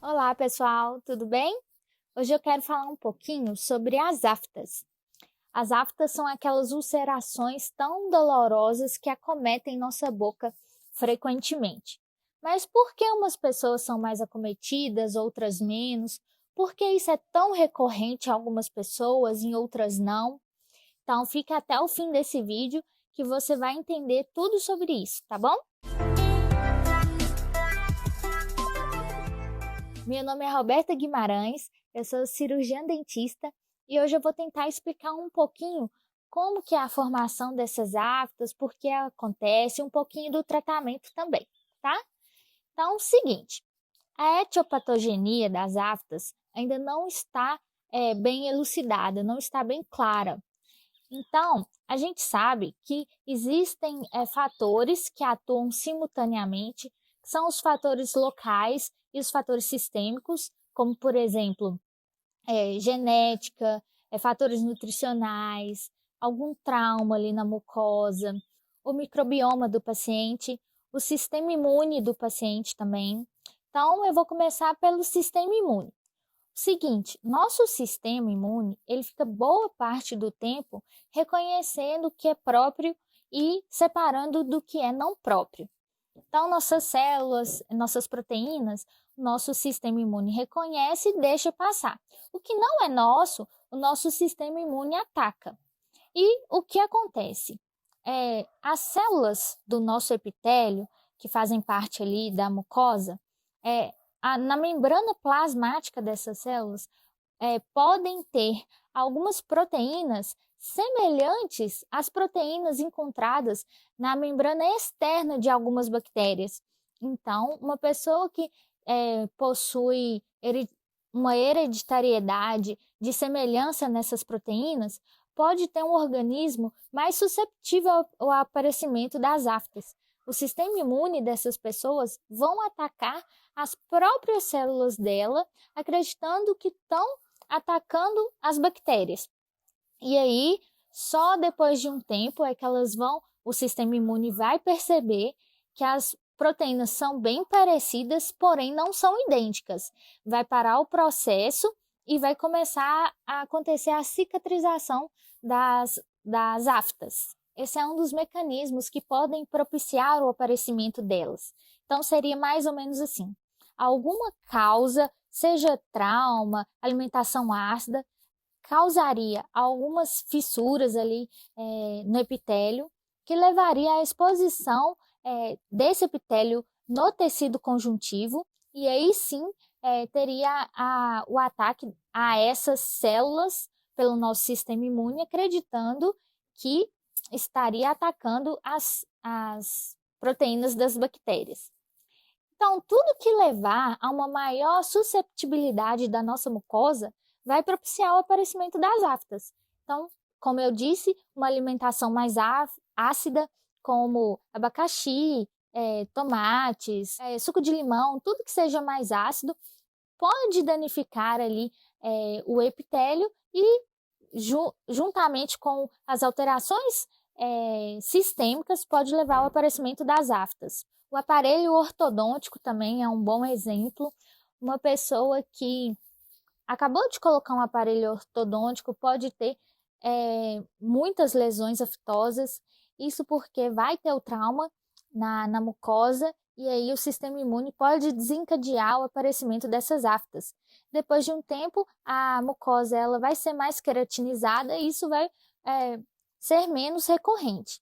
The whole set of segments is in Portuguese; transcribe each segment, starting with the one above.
Olá, pessoal, tudo bem? Hoje eu quero falar um pouquinho sobre as aftas. As aftas são aquelas ulcerações tão dolorosas que acometem nossa boca frequentemente. Mas por que umas pessoas são mais acometidas, outras menos? Por que isso é tão recorrente em algumas pessoas, em outras não? Então, fica até o fim desse vídeo que você vai entender tudo sobre isso, tá bom? Meu nome é Roberta Guimarães, eu sou cirurgiã dentista e hoje eu vou tentar explicar um pouquinho como que é a formação dessas aftas, por que acontece, um pouquinho do tratamento também, tá? Então, é o seguinte, a etiopatogenia das aftas ainda não está bem elucidada, não está bem clara. Então, a gente sabe que existem fatores que atuam simultaneamente, que são os fatores locais e os fatores sistêmicos, como, por exemplo, genética, fatores nutricionais, algum trauma ali na mucosa, o microbioma do paciente, o sistema imune do paciente também. Então, eu vou começar pelo sistema imune. Seguinte, nosso sistema imune, ele fica boa parte do tempo reconhecendo o que é próprio e separando do que é não próprio. Então, nossas células, nossas proteínas, nosso sistema imune reconhece e deixa passar. O que não é nosso, o nosso sistema imune ataca. E o que acontece? As células do nosso epitélio, que fazem parte ali da mucosa, na membrana plasmática dessas células, podem ter algumas proteínas semelhantes às proteínas encontradas na membrana externa de algumas bactérias. Então, uma pessoa que possui uma hereditariedade de semelhança nessas proteínas pode ter um organismo mais susceptível ao aparecimento das aftas. O sistema imune dessas pessoas vão atacar as próprias células dela, acreditando que estão atacando as bactérias. E aí, só depois de um tempo é que o sistema imune vai perceber que as proteínas são bem parecidas, porém não são idênticas. Vai parar o processo e vai começar a acontecer a cicatrização das aftas. Esse é um dos mecanismos que podem propiciar o aparecimento delas. Então, seria mais ou menos assim: alguma causa, seja trauma, alimentação ácida, causaria algumas fissuras ali no epitélio, que levaria à exposição desse epitélio no tecido conjuntivo, e aí sim teria o ataque a essas células pelo nosso sistema imune, acreditando que estaria atacando as proteínas das bactérias. Então, tudo que levar a uma maior susceptibilidade da nossa mucosa vai propiciar o aparecimento das aftas. Então, como eu disse, uma alimentação mais ácida, como abacaxi, tomates, suco de limão, tudo que seja mais ácido, pode danificar ali o epitélio e, juntamente com as alterações sistêmicas, pode levar ao aparecimento das aftas. O aparelho ortodôntico também é um bom exemplo. Uma pessoa que acabou de colocar um aparelho ortodôntico pode ter muitas lesões aftosas, isso porque vai ter o trauma na mucosa e aí o sistema imune pode desencadear o aparecimento dessas aftas. Depois de um tempo, a mucosa ela vai ser mais queratinizada e isso vai ser menos recorrente.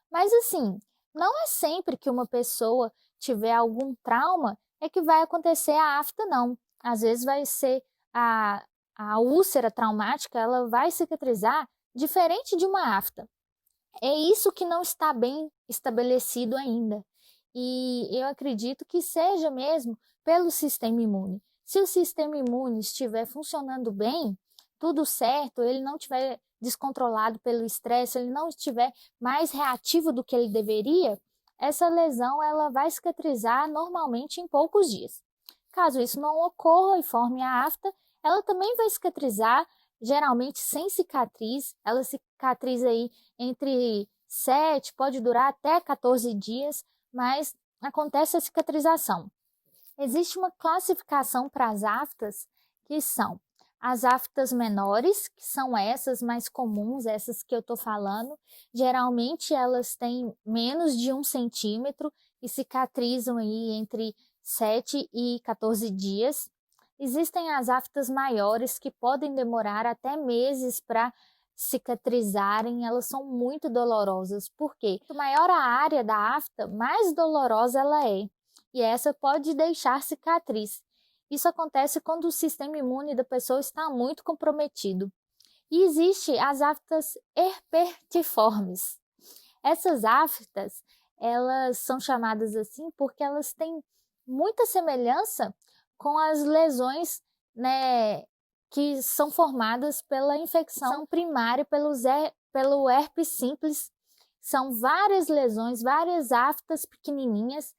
Mas assim, não é sempre que uma pessoa tiver algum trauma é que vai acontecer a afta, não. Às vezes vai ser a úlcera traumática, ela vai cicatrizar diferente de uma afta. É isso que não está bem estabelecido ainda. E eu acredito que seja mesmo pelo sistema imune. Se o sistema imune estiver funcionando bem, tudo certo, ele não estiver descontrolado pelo estresse, ele não estiver mais reativo do que ele deveria, essa lesão ela vai cicatrizar normalmente em poucos dias. Caso isso não ocorra e forme a afta, ela também vai cicatrizar, geralmente sem cicatriz, ela cicatriza aí entre 7, pode durar até 14 dias, mas acontece a cicatrização. Existe uma classificação para as aftas, que são as aftas menores, que são essas mais comuns, essas que eu estou falando. Geralmente elas têm menos de 1 centímetro e cicatrizam aí entre 7 e 14 dias. Existem as aftas maiores que podem demorar até meses para cicatrizarem, elas são muito dolorosas. Por quê? Quanto maior a área da afta, mais dolorosa ela é. E essa pode deixar cicatriz. Isso acontece quando o sistema imune da pessoa está muito comprometido. E existe as aftas herpetiformes. Essas aftas, elas são chamadas assim porque elas têm muita semelhança com as lesões, né, que são formadas pela infecção primária pelo herpes simples. São várias lesões, várias aftas pequenininhas.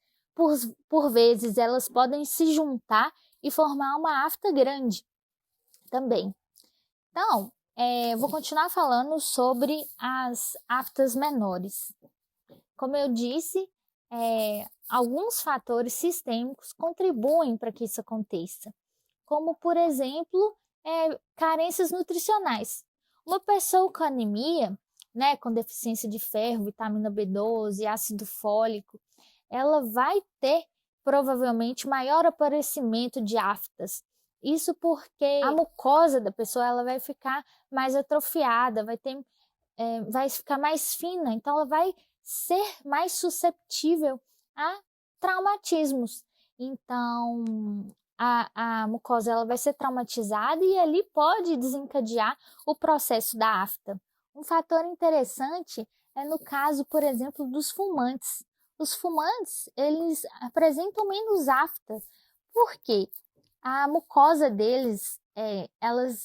Por vezes elas podem se juntar e formar uma afta grande também. Então, vou continuar falando sobre as aftas menores. Como eu disse, alguns fatores sistêmicos contribuem para que isso aconteça, como, por exemplo, carências nutricionais. Uma pessoa com anemia, né, com deficiência de ferro, vitamina B12, ácido fólico, ela vai ter provavelmente maior aparecimento de aftas. Isso porque a mucosa da pessoa ela vai ficar mais atrofiada, vai ficar mais fina, então ela vai ser mais susceptível a traumatismos. Então, a mucosa ela vai ser traumatizada e ali pode desencadear o processo da afta. Um fator interessante é no caso, por exemplo, dos fumantes. Os fumantes, eles apresentam menos afta. Por quê? A mucosa deles, elas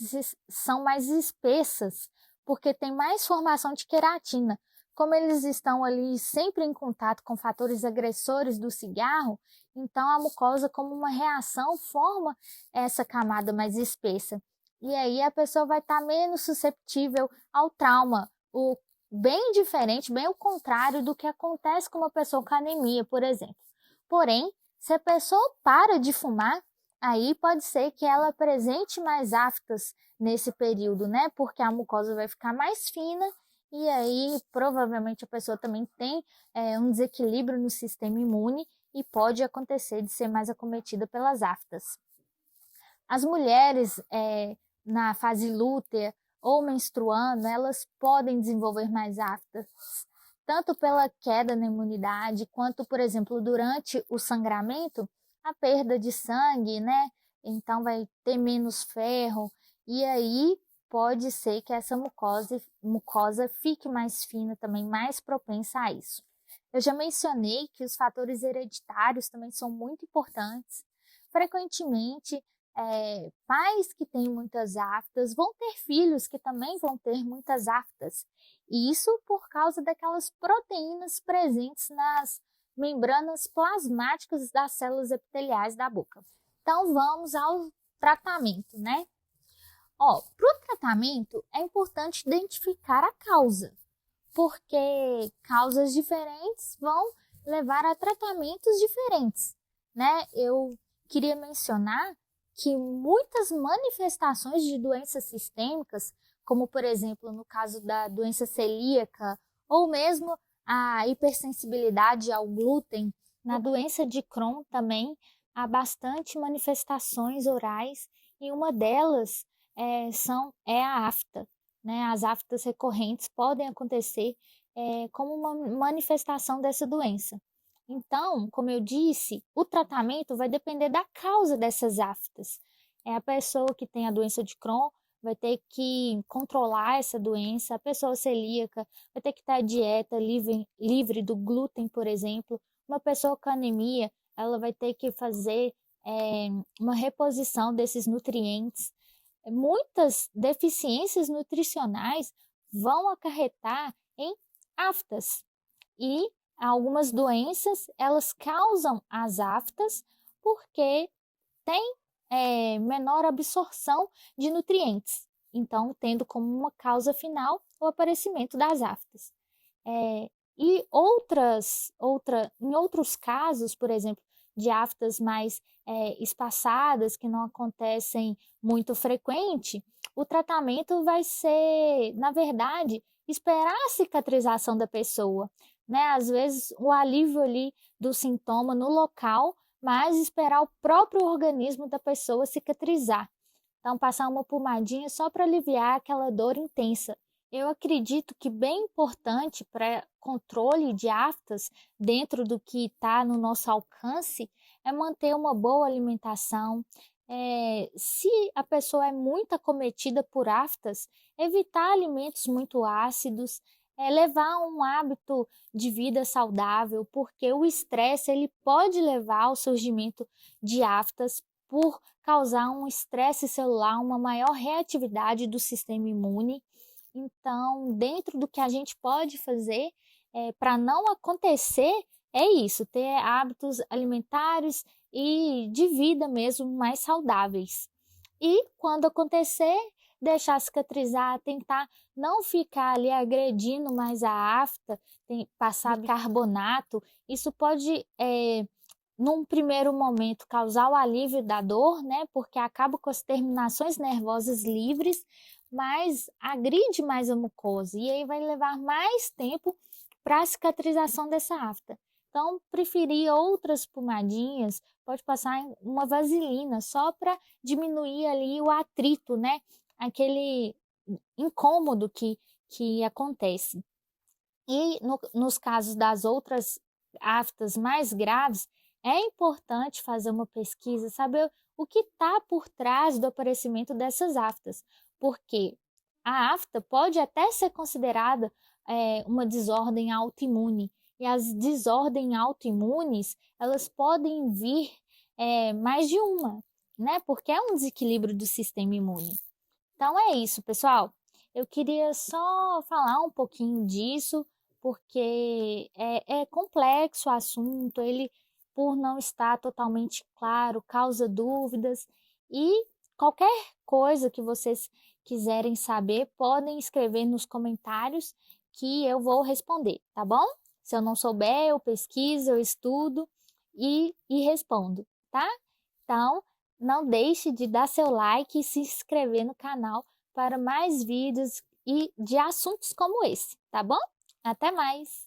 são mais espessas, porque tem mais formação de queratina. Como eles estão ali sempre em contato com fatores agressores do cigarro, então a mucosa, como uma reação, forma essa camada mais espessa. E aí a pessoa vai estar menos susceptível ao trauma, bem diferente, bem o contrário do que acontece com uma pessoa com anemia, por exemplo. Porém, se a pessoa para de fumar, aí pode ser que ela apresente mais aftas nesse período, né? Porque a mucosa vai ficar mais fina e aí provavelmente a pessoa também tem um desequilíbrio no sistema imune e pode acontecer de ser mais acometida pelas aftas. As mulheres na fase lútea ou menstruando, elas podem desenvolver mais aftas, tanto pela queda na imunidade, quanto, por exemplo, durante o sangramento, a perda de sangue, né? Então vai ter menos ferro, e aí pode ser que essa mucosa fique mais fina também, mais propensa a isso. Eu já mencionei que os fatores hereditários também são muito importantes. Frequentemente, pais que têm muitas aftas vão ter filhos que também vão ter muitas aftas. E isso por causa daquelas proteínas presentes nas membranas plasmáticas das células epiteliais da boca. Então vamos ao tratamento, né? Para o tratamento é importante identificar a causa, porque causas diferentes vão levar a tratamentos diferentes, né? Eu queria mencionar que muitas manifestações de doenças sistêmicas, como por exemplo no caso da doença celíaca ou mesmo a hipersensibilidade ao glúten, na doença de Crohn também há bastante manifestações orais e uma delas é a afta. Né? As aftas recorrentes podem acontecer como uma manifestação dessa doença. Então, como eu disse, o tratamento vai depender da causa dessas aftas. A pessoa que tem a doença de Crohn vai ter que controlar essa doença, a pessoa celíaca vai ter que ter a dieta livre do glúten, por exemplo. Uma pessoa com anemia, ela vai ter que fazer uma reposição desses nutrientes. Muitas deficiências nutricionais vão acarretar em aftas e algumas doenças elas causam as aftas porque tem menor absorção de nutrientes, então tendo como uma causa final o aparecimento das aftas. E em outros casos, por exemplo, de aftas mais espaçadas, que não acontecem muito frequente, o tratamento vai ser, na verdade, esperar a cicatrização da pessoa, né? Às vezes o alívio ali do sintoma no local, mas esperar o próprio organismo da pessoa cicatrizar. Então, passar uma pomadinha só para aliviar aquela dor intensa. Eu acredito que bem importante para controle de aftas, dentro do que está no nosso alcance, é manter uma boa alimentação. Se a pessoa é muito acometida por aftas, evitar alimentos muito ácidos, levar um hábito de vida saudável, porque o estresse ele pode levar ao surgimento de aftas por causar um estresse celular, uma maior reatividade do sistema imune. Então, dentro do que a gente pode fazer para não acontecer, é isso, ter hábitos alimentares e de vida mesmo mais saudáveis. E quando acontecer, deixar cicatrizar, tentar não ficar ali agredindo mais a afta, passar bicarbonato, isso pode num primeiro momento, causar o alívio da dor, né? Porque acaba com as terminações nervosas livres, mas agride mais a mucosa e aí vai levar mais tempo para a cicatrização dessa afta. Então, preferir outras pomadinhas, pode passar uma vaselina só para diminuir ali o atrito, né? Aquele incômodo que acontece. E nos casos das outras aftas mais graves, é importante fazer uma pesquisa, saber o que está por trás do aparecimento dessas aftas, porque a afta pode até ser considerada uma desordem autoimune, e as desordens autoimunes, elas podem vir mais de uma, né? Porque é um desequilíbrio do sistema imune. Então é isso, pessoal. Eu queria só falar um pouquinho disso, porque é complexo o assunto, ele, por não estar totalmente claro, causa dúvidas. E qualquer coisa que vocês quiserem saber, podem escrever nos comentários que eu vou responder, tá bom? Se eu não souber, eu pesquiso, eu estudo e respondo, tá? Então, não deixe de dar seu like e se inscrever no canal para mais vídeos e de assuntos como esse, tá bom? Até mais!